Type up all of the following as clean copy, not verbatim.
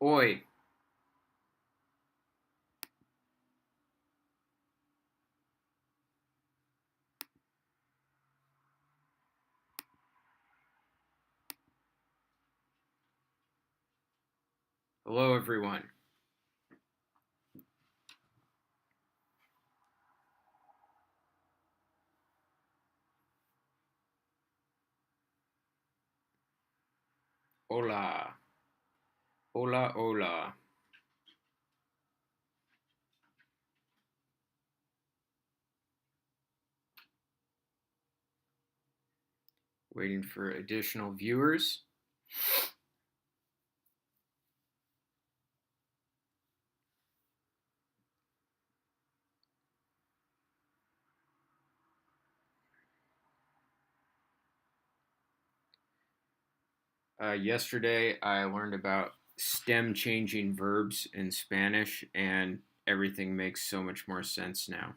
Oi. Hello, everyone. Hola. Hola, hola. Waiting for additional viewers. Yesterday, I learned about stem changing verbs in Spanish, and everything makes so much more sense now.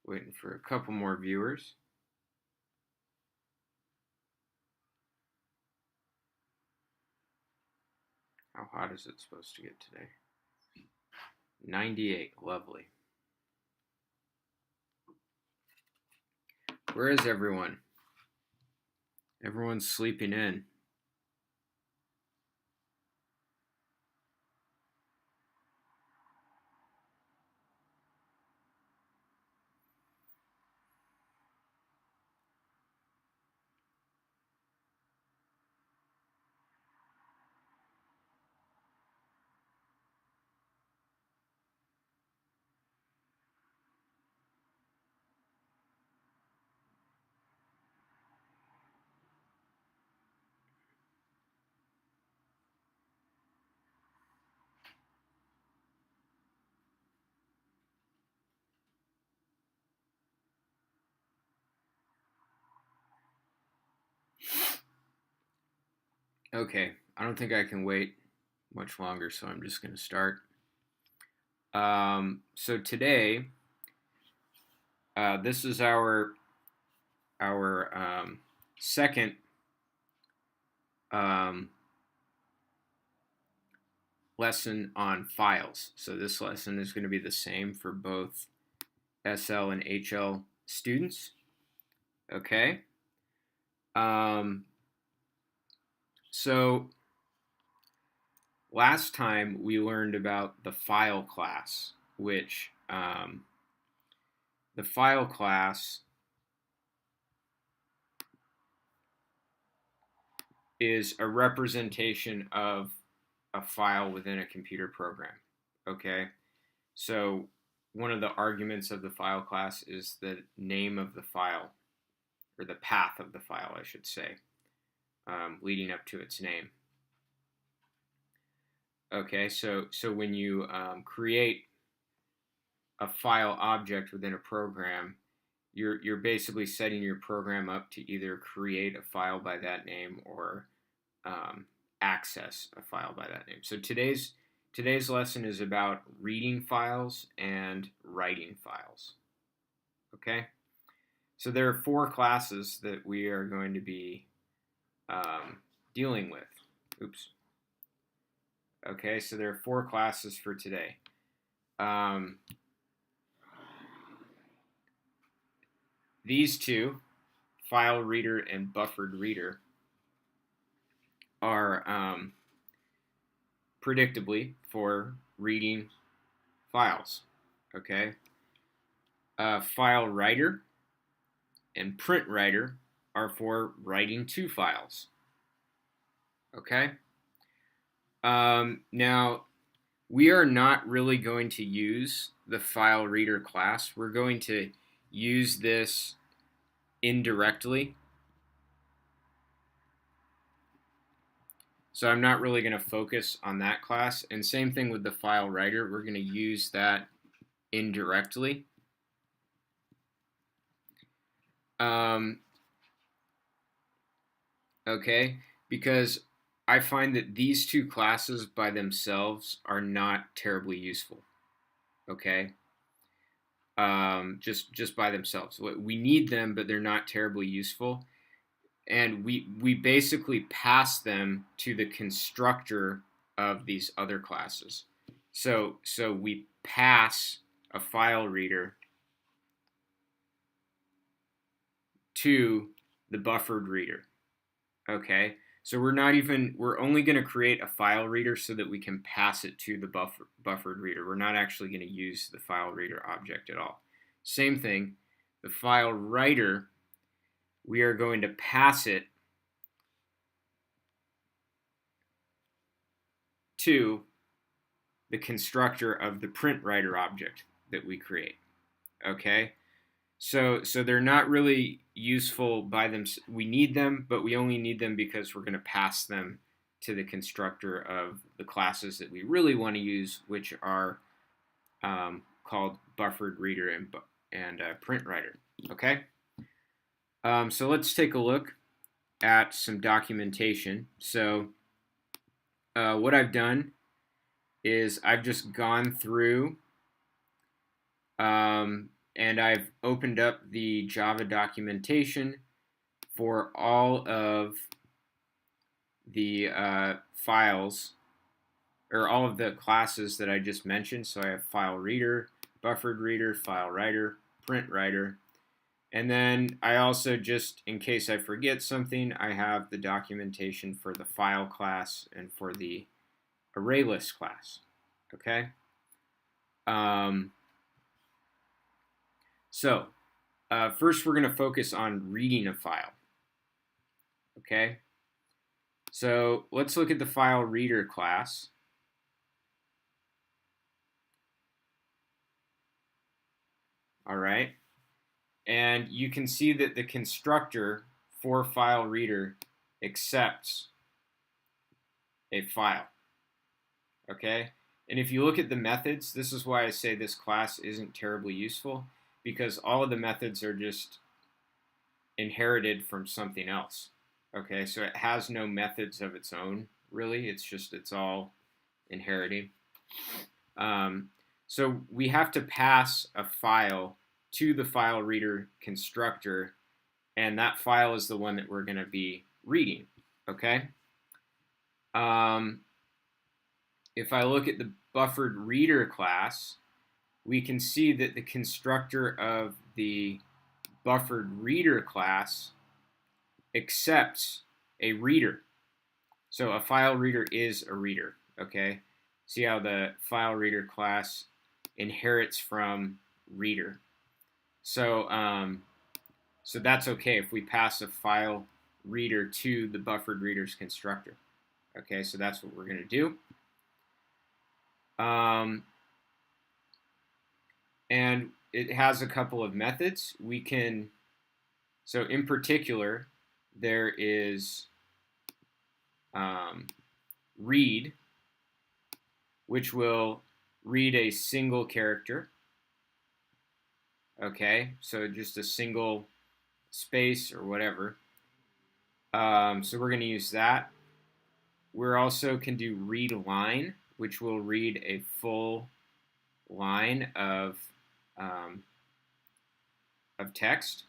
Waiting for a couple more viewers. How hot is it supposed to get today? 98. Lovely. Where is everyone? Everyone's sleeping in. Okay, I don't think I can wait much longer, so I'm just going to start. So today, this is our second lesson on files. So this lesson is going to be the same for both SL and HL students. Okay. So last time we learned about the file class, which the file class is a representation of a file within a computer program. Okay. So one of the arguments of the file class is the name of the file, or the path of the file, I should say, leading up to its name. Okay, so when you create a file object within a program, you're basically setting your program up to either create a file by that name or access a file by that name. So today's lesson is about reading files and writing files. Okay, so there are 4 classes that we are going to be dealing with. Oops. Okay, so there are 4 classes for today. These two, file reader and buffered reader, are predictably for reading files. Okay, file writer and print writer are for writing to files. Okay. Now, we are not really going to use the file reader class. We're going to use this indirectly. So I'm not really going to focus on that class. And same thing with the file writer. We're going to use that indirectly. Okay, because I find that these two classes by themselves are not terribly useful. Okay, just by themselves, we need them, but they're not terribly useful. And we basically pass them to the constructor of these other classes. So we pass a file reader to the buffered reader. Okay, so we're only going to create a file reader so that we can pass it to the buffered reader. We're not actually going to use the file reader object at all. Same thing, the file writer, we are going to pass it to the constructor of the print writer object that we create. Okay, so they're not really useful by them. We need them, but we only need them because we're going to pass them to the constructor of the classes that we really want to use, which are called buffered reader and print writer. Okay, so let's take a look at some documentation. So what I've done is I've just gone through and I've opened up the Java documentation for all of the files, or all of the classes that I just mentioned. So I have file reader, buffered reader, file writer, print writer. And then I also, just in case I forget something, I have the documentation for the file class and for the array list class. Okay? So first we're going to focus on reading a file. Okay? So let's look at the file reader class. All right. And you can see that the constructor for file reader accepts a file. Okay? And if you look at the methods, this is why I say this class isn't terribly useful, because all of the methods are just inherited from something else. Okay, so it has no methods of its own, really. It's all inheriting. So we have to pass a file to the file reader constructor, and that file is the one that we're going to be reading. Okay. If I look at the buffered reader class, we can see that the constructor of the buffered reader class accepts a reader. So a file reader is a reader. Okay. See how the file reader class inherits from reader. So so that's okay if we pass a file reader to the buffered reader's constructor. Okay, so that's what we're going to do. And it has a couple of methods. We can, so in particular, there is read, which will read a single character. Okay, so just a single space or whatever. So we're going to use that. We're also can do read line, which will read a full line of text.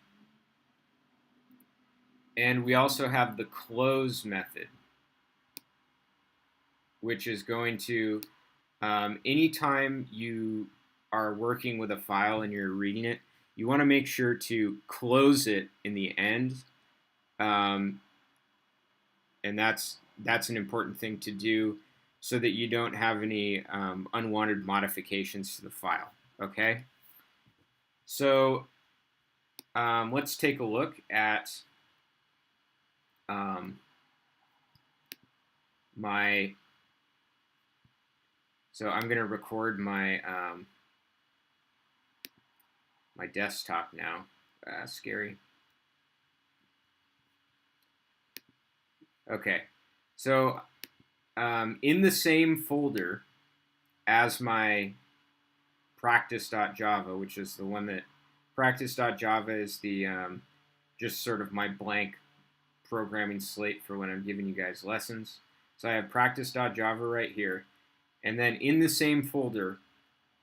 And we also have the close method, which is going to, anytime you are working with a file and you're reading it, you want to make sure to close it in the end. And that's an important thing to do so that you don't have any unwanted modifications to the file. Okay? So let's take a look at my So I'm going to record my my desktop now. Scary. Okay, so in the same folder as my practice.java, which is the one that practice.java is the just sort of my blank programming slate for when I'm giving you guys lessons. So I have practice.java right here. And then in the same folder,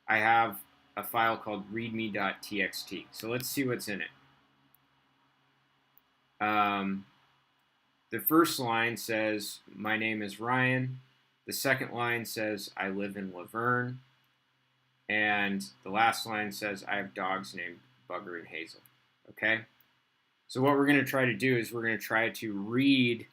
I have a file called readme.txt. So let's see what's in it. The first line says, my name is Ryan. The second line says, I live in Laverne. And the last line says, I have dogs named Bugger and Hazel. Okay? So what we're going to try to do is we're going to try to read,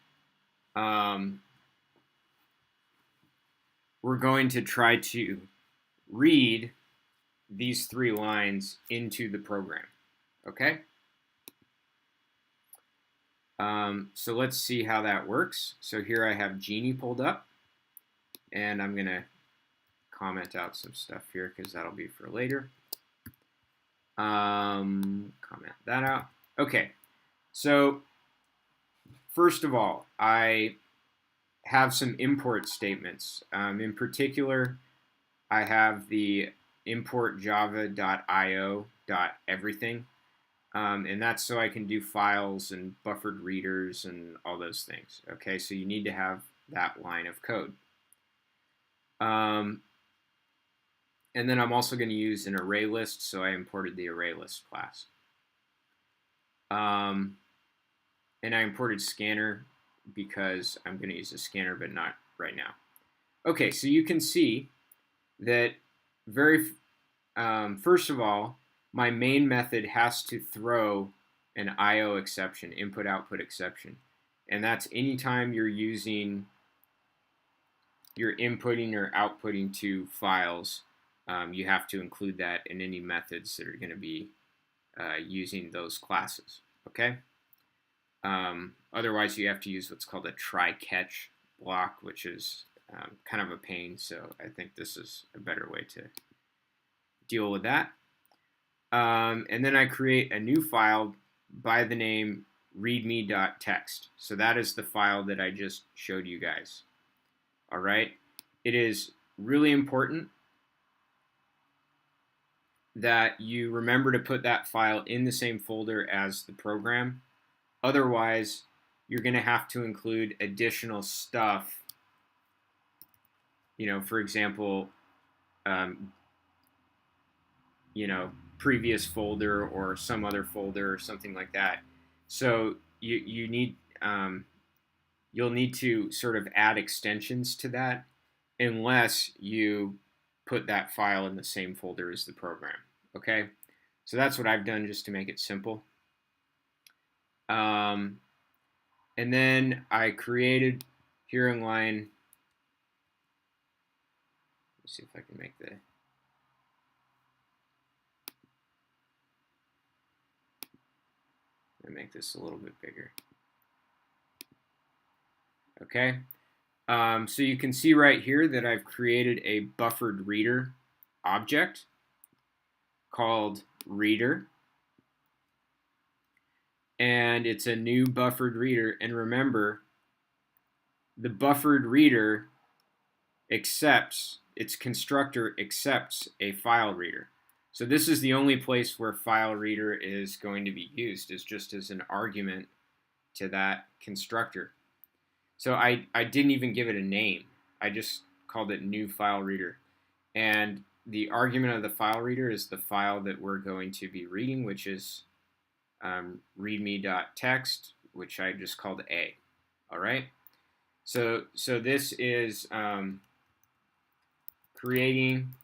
these 3 lines into the program. Okay? So let's see how that works. So here I have Genie pulled up, and I'm going to comment out some stuff here because that'll be for later. Comment that out. Okay, so first of all, I have some import statements. In particular, I have the import java.io.everything. And that's so I can do files and buffered readers and all those things. Okay, so you need to have that line of code. And then I'm also going to use an array list, so I imported the array list class. And I imported scanner because I'm going to use a scanner, but not right now. Okay, so you can see that first of all, my main method has to throw an IO exception, input-output exception. And that's anytime you're inputting or outputting to files, you have to include that in any methods that are going to be using those classes. Okay? Otherwise, you have to use what's called a try-catch block, which is kind of a pain. So I think this is a better way to deal with that. And then I create a new file by the name readme.txt. So that is the file that I just showed you guys. All right. It is really important that you remember to put that file in the same folder as the program. Otherwise, you're going to have to include additional stuff. For example, previous folder or some other folder or something like that. So you'll need to sort of add extensions to that unless you put that file in the same folder as the program. Okay, so that's what I've done just to make it simple. And then I created here in line. Let's see if I can make make this a little bit bigger. Okay, so you can see right here that I've created a buffered reader object called reader. And it's a new buffered reader. And remember, the buffered reader its constructor accepts a file reader. So this is the only place where file reader is going to be used, is just as an argument to that constructor. So I didn't even give it a name. I just called it new file reader. And the argument of the file reader is the file that we're going to be reading, which is readme.txt, which I just called A. All right. So this is creating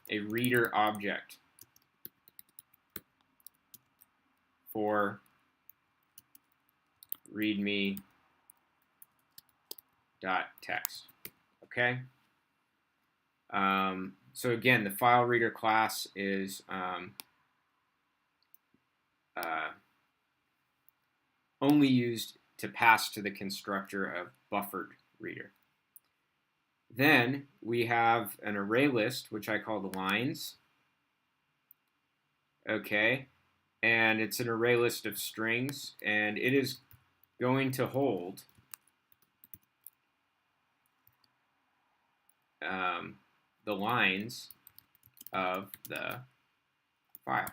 a reader object for readme.txt. Okay. So again, the file reader class is only used to pass to the constructor of buffered reader. Then we have an array list, which I call the lines. Okay, and it's an array list of strings, and it is going to hold the lines of the file.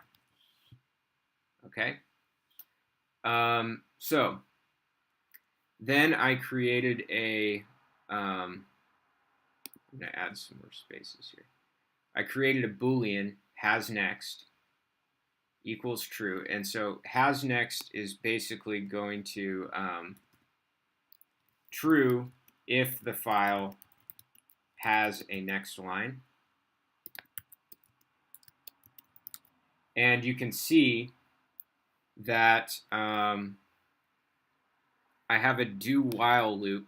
Okay, so then I created a I'm going to add some more spaces here. I created a Boolean has next equals true, and so has next is basically going to true if the file has a next line. And you can see that I have a do while loop,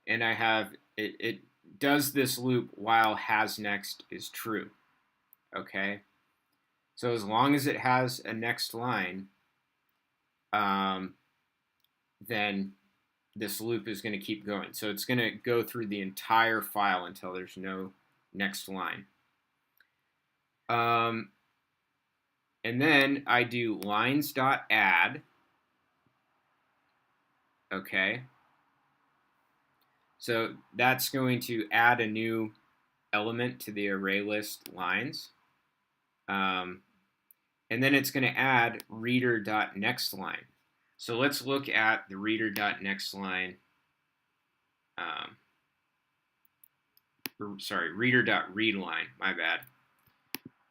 and I have it does this loop while has next is true. Okay, so as long as it has a next line, then this loop is going to keep going. So it's going to go through the entire file until there's no next line. And then I do lines.add. Okay. So that's going to add a new element to the array list lines. And then it's going to add reader.nextLine. So let's look at the reader.nextLine. Reader.readLine, my bad.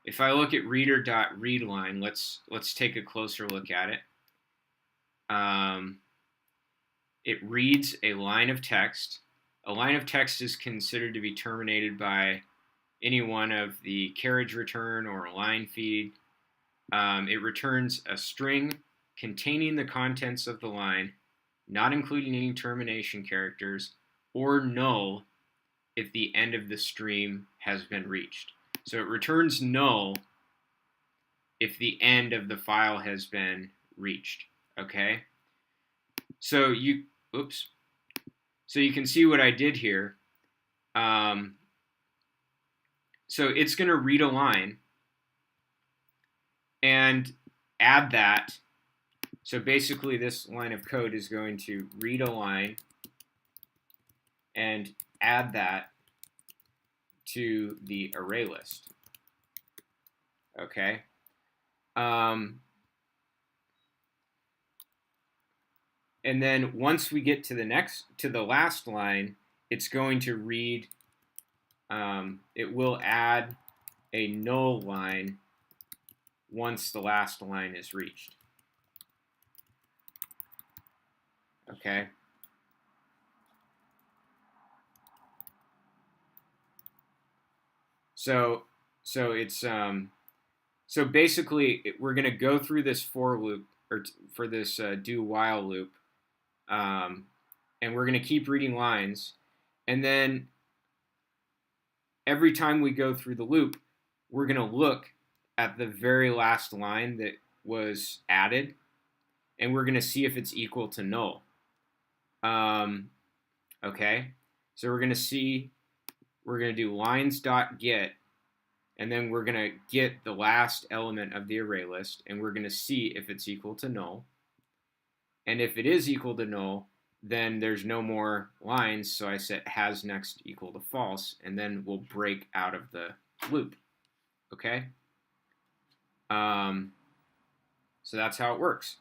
If I look at reader.readLine, let's take a closer look at it. It reads a line of text. A line of text is considered to be terminated by any one of the carriage return or a line feed. It returns a string containing the contents of the line, not including any termination characters, or null if the end of the stream has been reached. So it returns null if the end of the file has been reached. Okay? So you can see what I did here. So it's going to read a line and add that. So basically this line of code is going to read a line and add that to the array list. Okay. And then once we get to the last line, it's going to read, it will add a null line once the last line is reached. Okay. So it's so basically we're going to go through this for loop or for this do while loop, and we're going to keep reading lines, and then every time we go through the loop, we're going to look at the very last line that was added, and we're going to see if it's equal to null. Okay, so we're going to do lines.get, and then we're going to get the last element of the array list, and we're going to see if it's equal to null. And if it is equal to null, then there's no more lines, so I set has next equal to false, and then we'll break out of the loop. Okay? So that's how it works.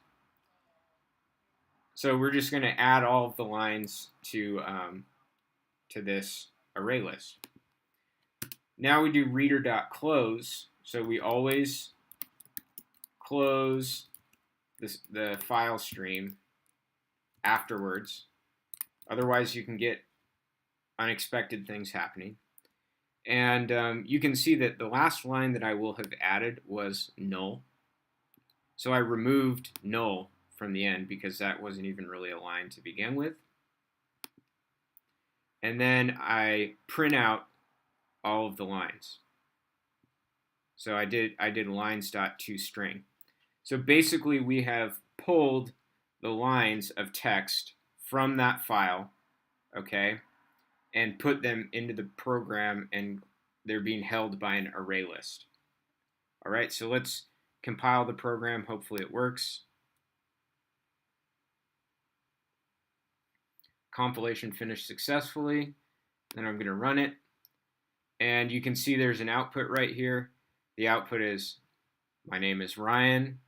So we're just going to add all of the lines to this array list. Now we do reader.close. So we always close the file stream afterwards. Otherwise, you can get unexpected things happening. And you can see that the last line that I will have added was null. So I removed null from the end because that wasn't even really a line to begin with. And then I print out all of the lines. So I did lines.toString. So basically we have pulled the lines of text from that file, okay? and put them into the program, and they're being held by an array list. All right, so let's compile the program. Hopefully it works. Compilation finished successfully. Then I'm going to run it. And you can see there's an output right here. The output is, my name is Ryan,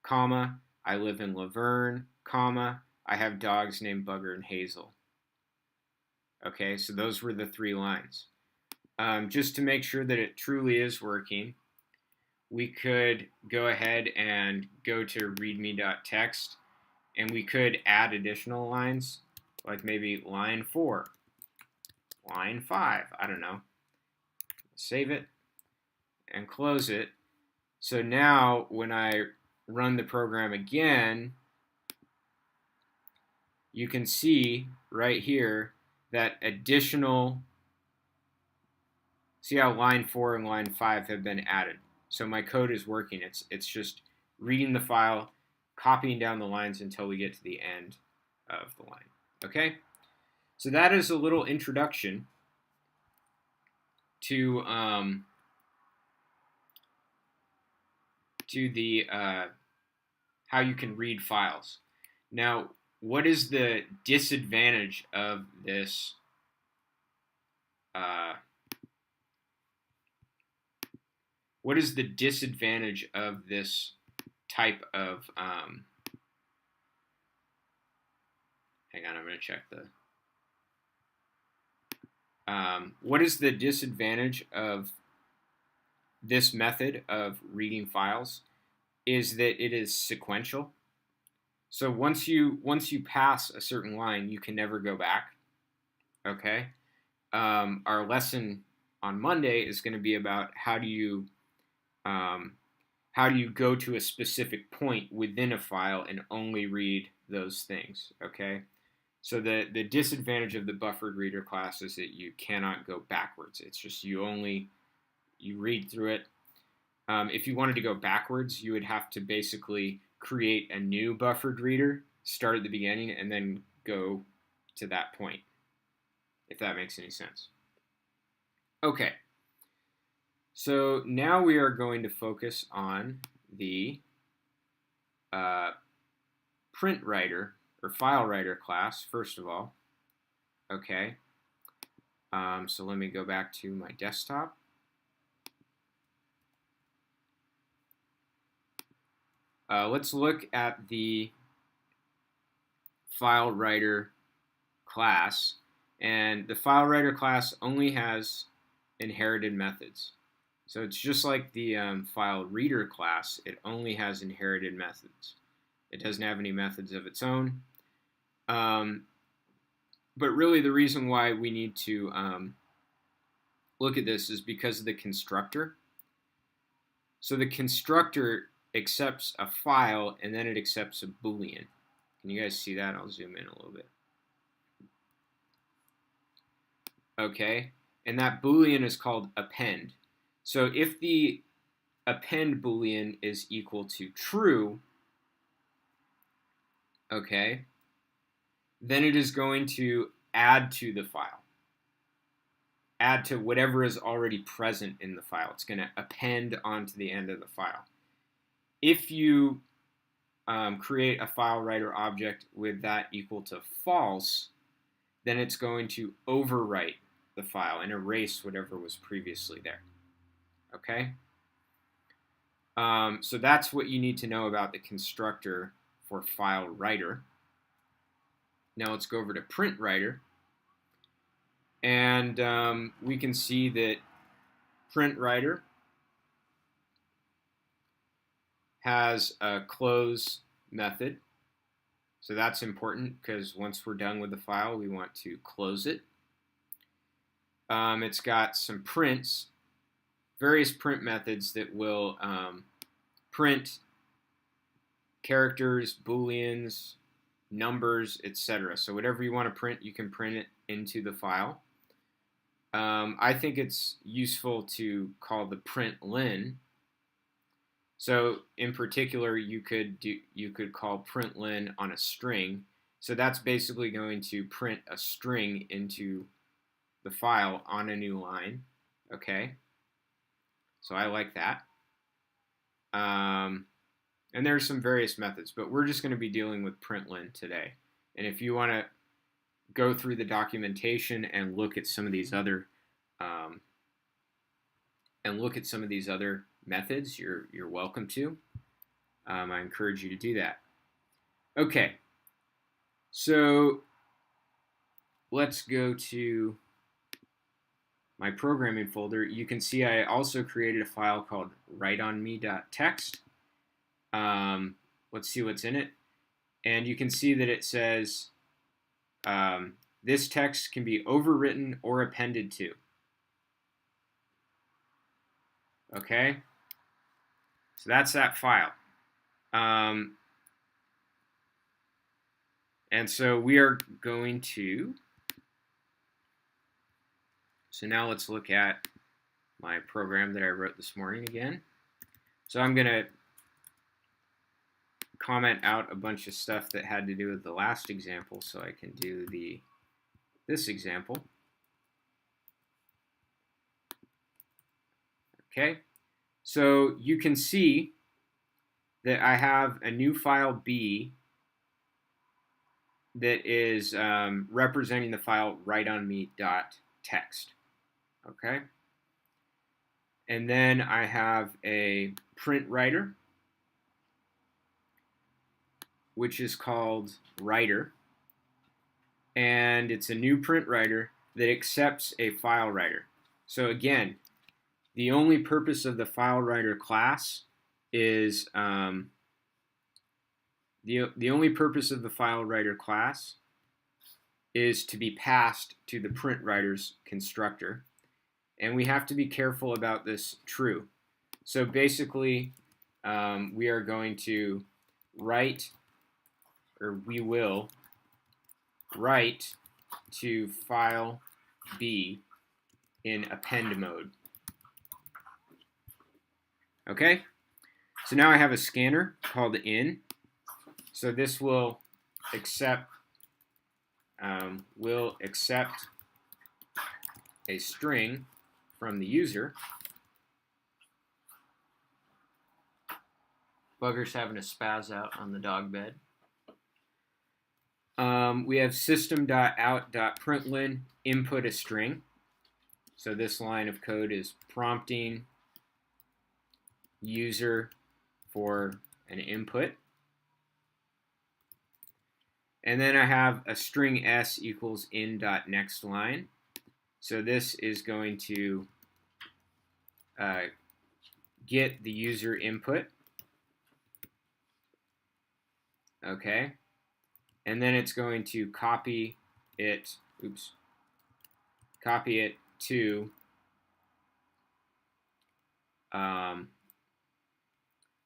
comma, I live in Laverne, comma, I have dogs named Bugger and Hazel. Okay, so those were the 3 lines. Just to make sure that it truly is working, we could go ahead and go to readme.txt, and we could add additional lines, like maybe line 4, line 5, I don't know. Save it and close it. So now when I run the program again, you can see right here that additional, see how line 4 and line 5 have been added. So my code is working. It's just reading the file, copying down the lines until we get to the end of the line. Okay? So that is a little introduction to the how you can read files. Now, what is the disadvantage of this? What is the disadvantage of this type of? Hang on, I'm going to check the. What is the disadvantage of this method of reading files? Is that it is sequential. So once you pass a certain line, you can never go back. Okay. Our lesson on Monday is going to be about how do you go to a specific point within a file and only read those things. Okay. So the disadvantage of the buffered reader class is that you cannot go backwards. It's just you read through it. If you wanted to go backwards, you would have to basically create a new buffered reader, start at the beginning, and then go to that point, if that makes any sense. Okay, so now we are going to focus on the print writer or file writer class, first of all. Okay, so let me go back to my desktop. Let's look at the file writer class. And the file writer class only has inherited methods. So it's just like the file reader class. It only has inherited methods. It doesn't have any methods of its own. But really the reason why we need to look at this is because of the constructor. So the constructor accepts a file, and then it accepts a Boolean. Can you guys see that? I'll zoom in a little bit. Okay, and that Boolean is called append. So if the append Boolean is equal to true, okay, then it is going to add to the file. Add to whatever is already present in the file. It's going to append onto the end of the file. If you create a file writer object with that equal to false, then it's going to overwrite the file and erase whatever was previously there. Okay? So that's what you need to know about the constructor for file writer. Now let's go over to print writer. And we can see that print writer has a close method. So that's important because once we're done with the file, we want to close it. It's got some prints, various print methods that will print characters, booleans, numbers, etc. So whatever you want to print, you can print it into the file. I think it's useful to call the Println. So in particular, you could call Println on a string. So that's basically going to print a string into the file on a new line. Okay, so I like that. And there's some various methods, but we're just going to be dealing with Println today. And if you want to go through the documentation and look at some of these other methods, you're welcome to. I encourage you to do that. Okay, so let's go to my programming folder. You can see I also created a file called writeonme.txt. Let's see what's in it. And you can see that it says this text can be overwritten or appended to. Okay, so that's that file. And so we are going to, so now let's look at my program that I wrote this morning again. So I'm going to comment out a bunch of stuff that had to do with the last example so I can do this example. Okay, so you can see that I have a new file B that is representing the file writeonme.txt. Okay, and then I have a print writer, which is called writer, and it's a new print writer that accepts a file writer. So again, the only purpose of the file writer class is the only purpose of the file writer class is to be passed to the print writer's constructor, and we have to be careful about this true. So basically, we are going to write, or we will write to file B in append mode. Okay, so now I have a scanner called in. So this will accept a string from the user. Bugger's having a spaz out on the dog bed. We have system.out.println input a string. So this line of code is prompting user for an input. And then I have a string s equals in.nextLine. So this is going to get the user input. Okay. And then it's going to copy it to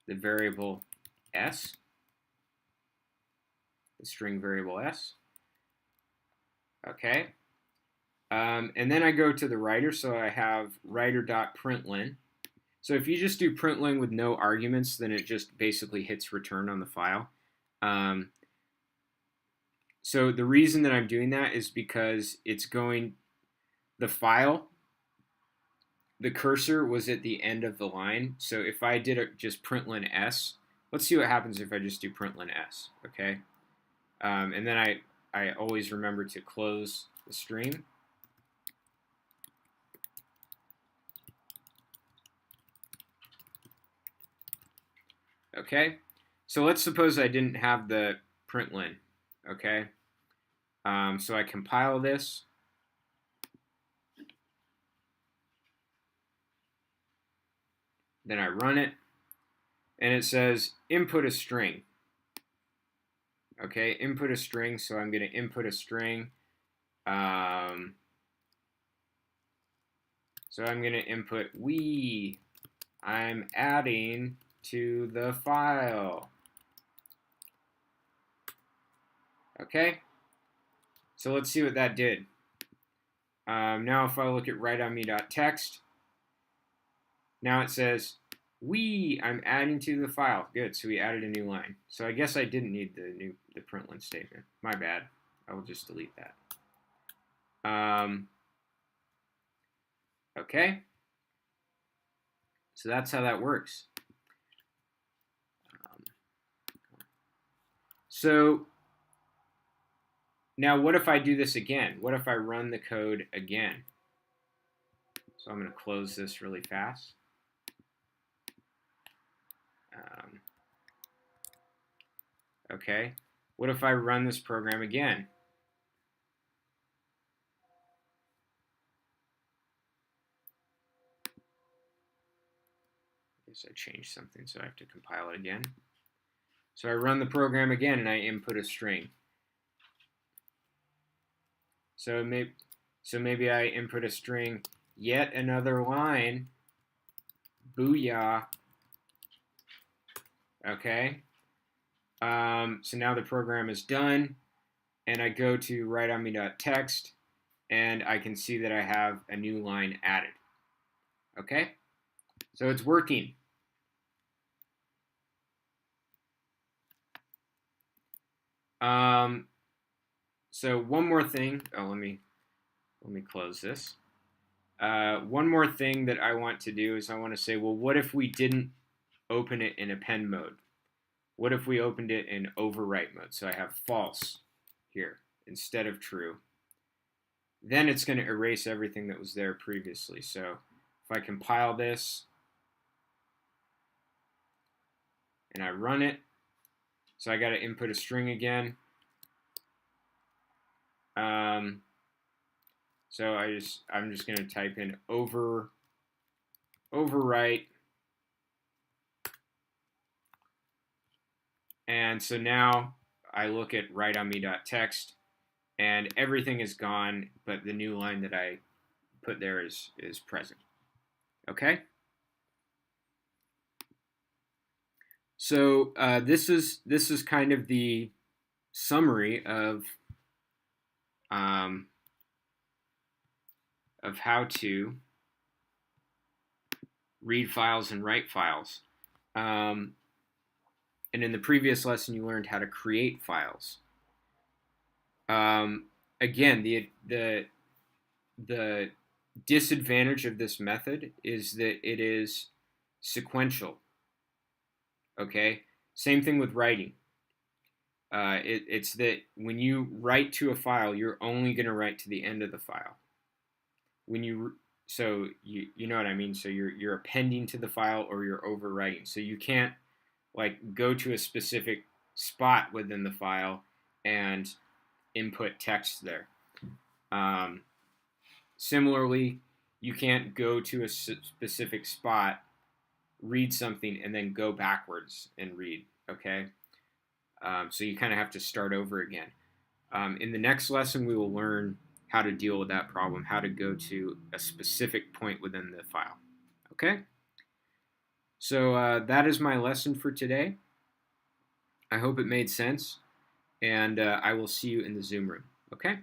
the variable s, the string variable s. Okay. And then I go to the writer, so I have writer.println. So if you just do println with no arguments, then it just basically hits return on the file. So the reason that I'm doing that is because it's going, the file, the cursor was at the end of the line. So if I did just println s, let's see what happens if I just do println s, okay? And then I always remember to close the stream. Okay, so let's suppose I didn't have the println, okay? So I compile this. Then I run it, and it says input a string. Okay, input a string, so I'm going to input a string. So I'm going to input I'm adding to the file. Okay, so let's see what that did. Now if I look at writeonme.txt, now it says I'm adding to the file. Good, so we added a new line. So I guess I didn't need the println statement. My bad. I will just delete that. Okay? So that's how that works. So now what if I do this again? What if I run the code again? So I'm going to close this really fast. Okay. What if I run this program again? I guess I changed something, so I have to compile it again. So I run the program again, and I input a string. So maybe I input a string, yet another line, booyah. Okay. So now the program is done, and I go to writeonme.text, and I can see that I have a new line added. Okay? So it's working. So one more thing. Oh, let me close this. One more thing that I want to do is I want to say, well, what if we didn't open it in append mode? What if we opened it in overwrite mode? So I have false here instead of true. Then it's going to erase everything that was there previously. So if I compile this and I run it, so I got to input a string again. So I'm just going to type in overwrite, and so now I look at writeonme.text, and everything is gone, but the new line that I put there is present. Okay. So this is kind of the summary of how to read files and write files. And in the previous lesson, you learned how to create files. Again, the disadvantage of this method is that it is sequential. Okay, same thing with writing. It's that when you write to a file, you're only going to write to the end of the file. When you know what I mean. So you're appending to the file or you're overwriting. So you can't like go to a specific spot within the file and input text there. Similarly, you can't go to a specific spot, read something, and then go backwards and read. Okay. So you kind of have to start over again. In the next lesson, we will learn how to deal with that problem, how to go to a specific point within the file. Okay? So that is my lesson for today. I hope it made sense, and I will see you in the Zoom room. Okay?